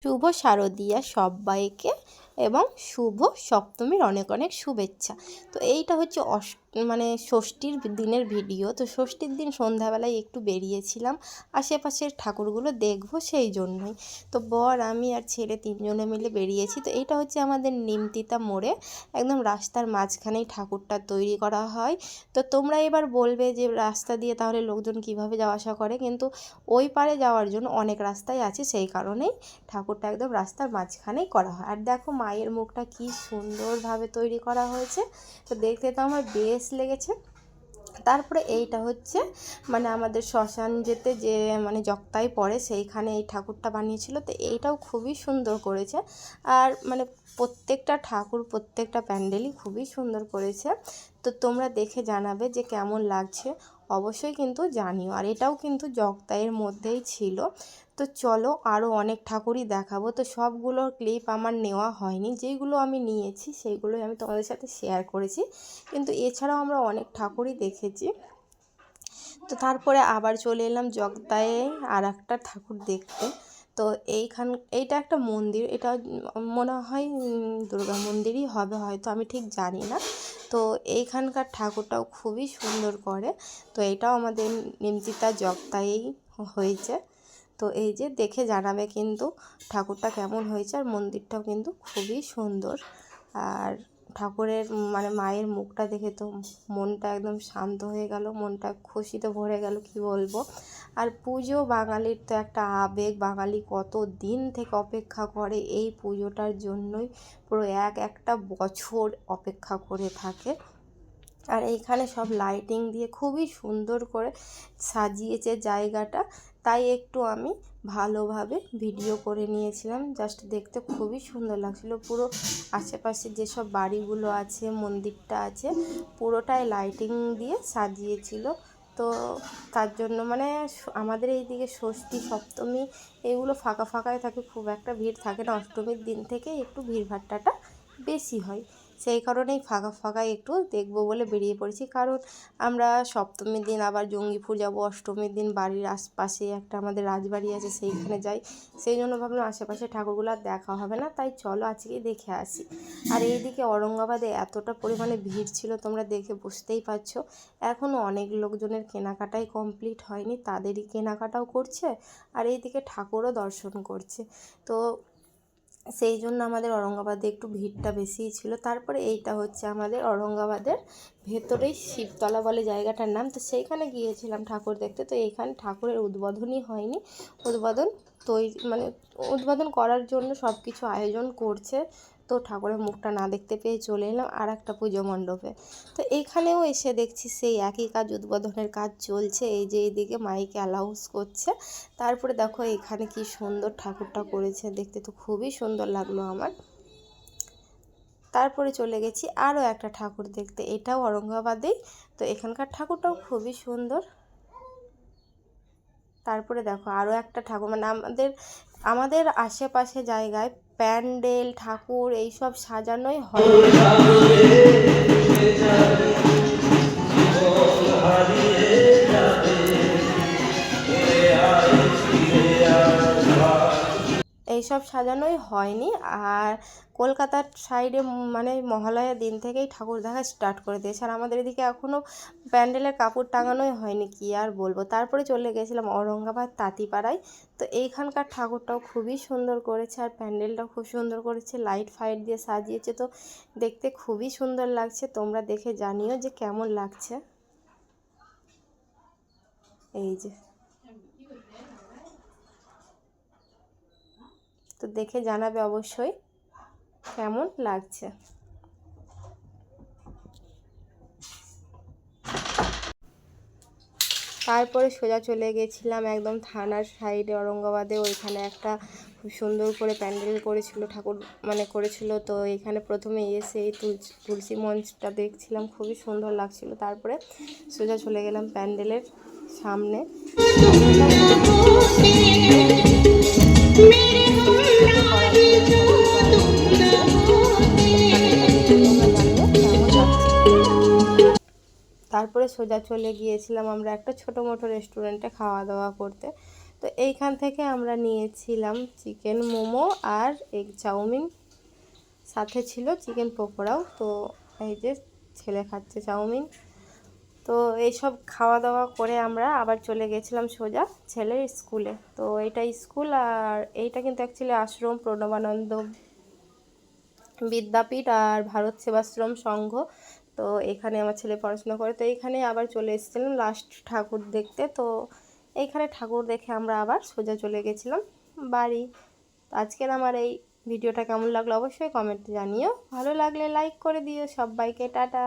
শুভ শারদীয়া সবাইকে এবং শুভ সপ্তমীর অনেক অনেক শুভেচ্ছা। তো এইটা হচ্ছে মানে ষষ্ঠীর দিনের ভিডিও। তো ষষ্ঠীর দিন সন্ধ্যাবেলায় একটু বেরিয়েছিলাম আশেপাশের ঠাকুরগুলো দেখবো, সেই জন্যই। তো বর, আমি আর ছেলে তিনজনে মিলে বেরিয়েছি। তো এইটা হচ্ছে আমাদের নিমতিতা মোড়ে, একদম রাস্তার মাঝখানেই ঠাকুরটা তৈরি করা হয়। তো তোমরা এবার বলবে যে রাস্তা দিয়ে তাহলে লোকজন কিভাবে যাওয়া আসা করে, কিন্তু ওই পারে যাওয়ার জন্য অনেক রাস্তাই আছে, সেই কারণেই ঠাকুরটা একদম রাস্তার মাঝখানেই করা হয়। আর দেখো মায়ের মুখটা কি সুন্দরভাবে তৈরি করা হয়েছে, তো দেখতে তো আমার বেশ লেগেছে। তারপরে এইটা হচ্ছে মানে আমাদের শ্মশান যেতে যে মানে জগতায় পড়ে, সেইখানে এই ঠাকুরটা বানিয়েছিল। তো এইটাও খুবই সুন্দর করেছে। আর মানে প্রত্যেকটা ঠাকুর, প্রত্যেকটা প্যান্ডেলই খুবই সুন্দর করেছে। তো তোমরা দেখে জানাবে যে কেমন লাগছে, অবশ্যই কিন্তু জানিও। আর এটাও কিন্তু জগতাইয়ের মধ্যেই ছিল। তো চলো আরও অনেক ঠাকুরই দেখাবো। তো সবগুলোর ক্লিপ আমার নেওয়া হয়নি, যেইগুলো আমি নিয়েছি সেইগুলোই আমি তোমাদের সাথে শেয়ার করেছি। কিন্তু এছাড়াও আমরা অনেক ঠাকুরই দেখেছি। তো তারপরে আবার চলে এলাম জগতায়ে আর একটা ঠাকুর দেখতে। তো এইটা একটা মন্দির, এটা মনে হয় দুর্গা মন্দিরই হবে হয়তো, আমি ঠিক জানি না। তো এইখানকার ঠাকুরটাও খুবই সুন্দর করে। তো এটাও আমাদের নিমতিতা জগতায়েই হয়েছে। তো এই যে দেখে জানাবে কিন্তু ঠাকুরটা কেমন হয়েছে। আর মন্দিরটাও কিন্তু খুবই সুন্দর। আর ঠাকুরের মানে মায়ের মুখটা দেখে তো মনটা একদম শান্ত হয়ে গেল, মনটা খুশিতে ভরে গেল, কি বলবো। আর পুজো বাঙালির তো একটা আবেগ, বাঙালি কত দিন থেকে অপেক্ষা করে এই পুজোটার জন্যই, পুরো একটা বছর অপেক্ষা করে থাকে। আর এইখানে সব লাইটিং দিয়ে খুবই সুন্দর করে সাজিয়েছে জায়গাটা, তাই একটু আমি ভালোভাবে ভিডিও করে নিয়েছিলাম। জাস্ট দেখতে খুবই সুন্দর লাগছিল। পুরো আশেপাশে যেসব বাড়িগুলো আছে, মন্দিরটা আছে, পুরোটাই লাইটিং দিয়ে সাজিয়েছিল। তো তার জন্য মানে আমাদের এইদিকে ষষ্ঠী সপ্তমী এগুলো ফাঁকা ফাঁকাই থাকে, খুব একটা ভিড় থাকে না। অষ্টমীর দিন থেকে একটু ভিড়ভাট্টাটা বেশি হয়, সেই কারণেই ফাঁকা ফাঁকাই একটু দেখবো বলে বেরিয়ে পড়েছি। কারণ আমরা সপ্তমীর দিন আবার জঙ্গিপুর যাব, অষ্টমীর দিন বাড়ির আশপাশে একটা আমাদের রাজবাড়ি আছে, সেইখানে যাই। সেই জন্য ভাবলাম আশেপাশে ঠাকুরগুলো আর দেখা হবে না, তাই চলো আজকেই দেখে আসি। আর এইদিকে ঔরঙ্গাবাদে এতটা পরিমাণে ভিড় ছিল, তোমরা দেখে বুঝতেই পারছো। এখনও অনেক লোকজনের কেনাকাটাই কমপ্লিট হয়নি, তাদেরই কেনাকাটাও করছে, আর এইদিকে ঠাকুরও দর্শন করছে। তো সেই জন্য আমাদের ঔরঙ্গাবাদে একটু ভিড়টা বেশিই ছিল। তারপরে এইটা হচ্ছে আমাদের ঔরঙ্গাবাদের ভেতরেই শিবতলা বলে জায়গাটার নাম। তো সেইখানে গিয়েছিলাম ঠাকুর দেখতে। তো এইখানে ঠাকুরের উদ্বোধনই হয়নি, উদ্বোধন করার জন্য সব কিছু আয়োজন করছে। তো ঠাকুরের মুখটা না দেখতে পেয়ে চলে এলাম আর একটা পুজো মণ্ডপে। তো এইখানেও এসে দেখছি সেই একই কাজ, উদ্বোধনের কাজ চলছে। এই যে এইদিকে মাইকে অ্যালাউন্স করছে। তারপরে দেখো এখানে কি সুন্দর ঠাকুরটা করেছে, দেখতে তো খুবই সুন্দর লাগলো আমার। তারপরে চলে গেছি আরও একটা ঠাকুর দেখতে, এটাও ঔরঙ্গাবাদেই। তো এখানকার ঠাকুরটাও খুবই সুন্দর। তারপরে দেখো আরও একটা ঠাকুর, মানে আমাদের আশেপাশে জায়গায় প্যান্ডেল ঠাকুর এইসব সাজানোই হয়। এইসব সাজানোই হয়নি। আর কলকাতার সাইডে মানে মহালয়ার দিন থেকেই ঠাকুর দেখা স্টার্ট করে দিয়েছে, আর আমাদের এদিকে এখনও প্যান্ডেলের কাপড় টাঙানোই হয়নি, কি আর বলবো। তারপরে চলে গেছিলাম ঔরঙ্গাবাদ তাঁতিপাড়ায়। তো এইখানকার ঠাকুরটাও খুবই সুন্দর করেছে, আর প্যান্ডেলটাও খুব সুন্দর করেছে, লাইট ফাইট দিয়ে সাজিয়েছে। তো দেখতে খুবই সুন্দর লাগছে, তোমরা দেখে জানিও যে কেমন লাগছে। এই যে তো দেখে জানাবে অবশ্যই কেমন লাগছে। তারপরে সোজা চলে গেছিলাম একদম থানার সাইডে ঔরঙ্গাবাদে, ওইখানে একটা খুব সুন্দর করে প্যান্ডেল করেছিল, ঠাকুর মানে করেছিল। তো এখানে প্রথমে এসে এই তুলসী মঞ্চটা দেখছিলাম, খুবই সুন্দর লাগছিল। তারপরে সোজা চলে গেলাম প্যান্ডেলের সামনে। তারপরে সোজা চলে গিয়েছিলাম আমরা একটা ছোটো মোটো রেস্টুরেন্টে খাওয়া দাওয়া করতে। তো এইখান থেকে আমরা নিয়েছিলাম চিকেন মোমো আর এগ চাউমিন, সাথে ছিল চিকেন পকোড়াও। তো এই যে ছেলে খাচ্ছে চাউমিন। তো এইসব খাওয়া দাওয়া করে আমরা আবার চলে গেছিলাম সোজা ছেলের স্কুলে। তো এটা স্কুল, আর এইটা কিন্তু অ্যাকচুয়ালি আশ্রম, প্রণবানন্দ বিদ্যাপীঠ আর ভারত সেবাশ্রম সংঘ। তো এখানে আমার ছেলে পড়াশোনা করে। তো এইখানে আবার চলে এসেছিলাম লাস্ট ঠাকুর দেখতে। তো এইখানে ঠাকুর দেখে আমরা আবার সোজা চলে গেছিলাম বাড়ি। আজকের আমার এই ভিডিওটা কেমন লাগলো অবশ্যই কমেন্টে জানিও, ভালো লাগলে লাইক করে দিও। সবাইকে টাটা।